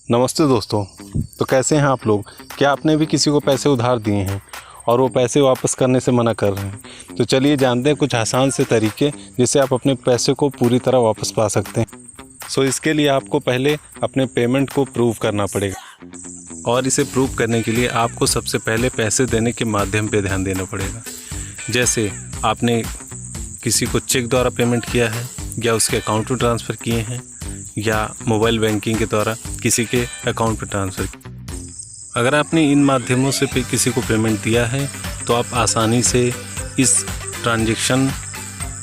नमस्ते दोस्तों। तो कैसे हैं आप लोग? क्या आपने भी किसी को पैसे उधार दिए हैं और वो पैसे वापस करने से मना कर रहे हैं? तो चलिए जानते हैं कुछ आसान से तरीके जिससे आप अपने पैसे को पूरी तरह वापस पा सकते हैं। इसके लिए आपको पहले अपने पेमेंट को प्रूव करना पड़ेगा और इसे प्रूव करने के लिए आपको सबसे पहले पैसे देने के माध्यम पे ध्यान देना पड़ेगा। जैसे आपने किसी को चेक द्वारा पेमेंट किया है या उसके अकाउंट में ट्रांसफ़र किए हैं या मोबाइल बैंकिंग के द्वारा किसी के अकाउंट पर ट्रांसफ़र किया। अगर आपने इन माध्यमों से किसी को पेमेंट दिया है तो आप आसानी से इस ट्रांजैक्शन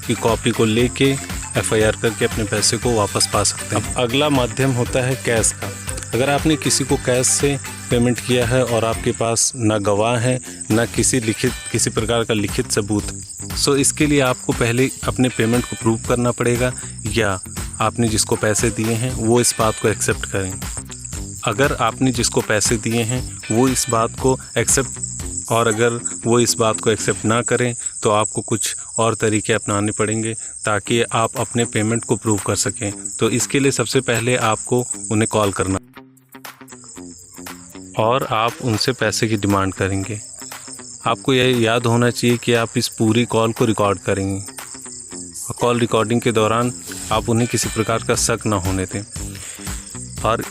की कॉपी को लेके एफआईआर करके अपने पैसे को वापस पा सकते हैं। अब अगला माध्यम होता है कैश का। अगर आपने किसी को कैश से पेमेंट किया है और आपके पास ना गवाह है ना किसी प्रकार का लिखित सबूत, इसके लिए आपको पहले अपने पेमेंट को प्रूव करना पड़ेगा या आपने जिसको पैसे दिए हैं वो इस बात को एक्सेप्ट करें। अगर आपने जिसको पैसे दिए हैं वो इस बात को एक्सेप्ट ना करें तो आपको कुछ और तरीके अपनाने पड़ेंगे ताकि आप अपने पेमेंट को प्रूव कर सकें। तो इसके लिए सबसे पहले आपको उन्हें कॉल करना और आप उनसे पैसे की डिमांड करेंगे। आपको यह याद होना चाहिए कि आप इस पूरी कॉल को रिकॉर्ड करेंगे। कॉल रिकॉर्डिंग के दौरान आप उन्हें किसी प्रकार का शक न होने दें और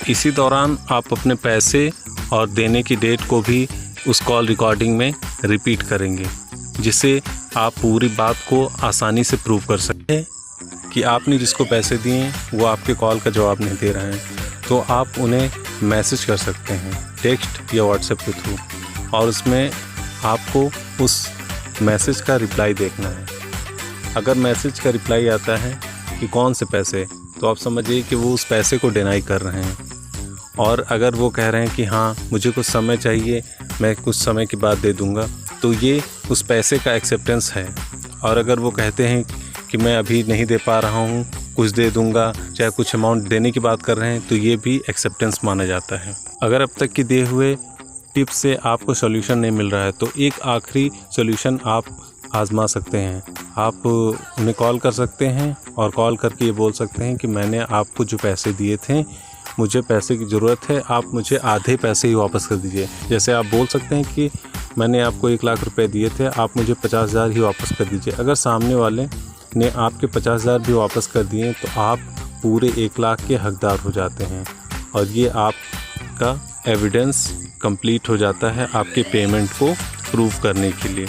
इसी दौरान आप अपने पैसे और देने की डेट को भी उस कॉल रिकॉर्डिंग में रिपीट करेंगे, जिससे आप पूरी बात को आसानी से प्रूव कर सकते हैं कि आपने जिसको पैसे दिए हैं वो आपके कॉल का जवाब नहीं दे रहे हैं। तो आप उन्हें मैसेज कर सकते हैं टेक्स्ट या व्हाट्सएप के थ्रू और उसमें आपको उस मैसेज का रिप्लाई देखना है। अगर मैसेज का रिप्लाई आता है कि कौन से पैसे, तो आप समझिए कि वो उस पैसे को डिनाई कर रहे हैं। और अगर वो कह रहे हैं कि हाँ मुझे कुछ समय चाहिए, मैं कुछ समय के बाद दे दूँगा, तो ये उस पैसे का एक्सेप्टेंस है। और अगर वो कहते हैं कि मैं अभी नहीं दे पा रहा हूँ, कुछ दे दूँगा, चाहे कुछ अमाउंट देने की बात कर रहे हैं, तो ये भी एक्सेप्टेंस माना जाता है। अगर अब तक के दिए हुए टिप्स से आपको सॉल्यूशन नहीं मिल रहा है तो एक आखिरी सॉल्यूशन आप आजमा सकते हैं। आप उन्हें कॉल कर सकते हैं और कॉल करके ये बोल सकते हैं कि मैंने आपको जो पैसे दिए थे, मुझे पैसे की ज़रूरत है, आप मुझे आधे पैसे ही वापस कर दीजिए। जैसे आप बोल सकते हैं कि मैंने आपको 1 लाख रुपए दिए थे, आप मुझे 50,000 ही वापस कर दीजिए। अगर सामने वाले ने आपके 50,000 भी वापस कर दिए तो आप पूरे 1 लाख के हकदार हो जाते हैं और ये आपका एविडेंस कंप्लीट हो जाता है आपके पेमेंट को प्रूव करने के लिए।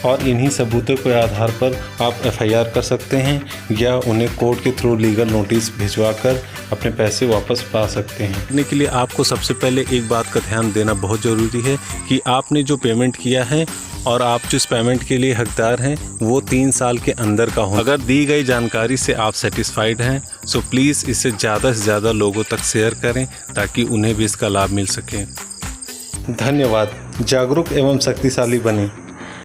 और इन्हीं सबूतों के आधार पर आप एफआईआर कर सकते हैं या उन्हें कोर्ट के थ्रू लीगल नोटिस भिजवाकर अपने पैसे वापस पा सकते हैं। करने के लिए आपको सबसे पहले एक बात का ध्यान देना बहुत ज़रूरी है कि आपने जो पेमेंट किया है और आप जिस पेमेंट के लिए हकदार हैं वो 3 साल के अंदर का हो। अगर दी गई जानकारी से आप सेटिस्फाइड हैं तो प्लीज़ इसे ज़्यादा से ज़्यादा लोगों तक शेयर करें ताकि उन्हें भी इसका लाभ मिल सके। धन्यवाद। जागरूक एवं शक्तिशाली बने।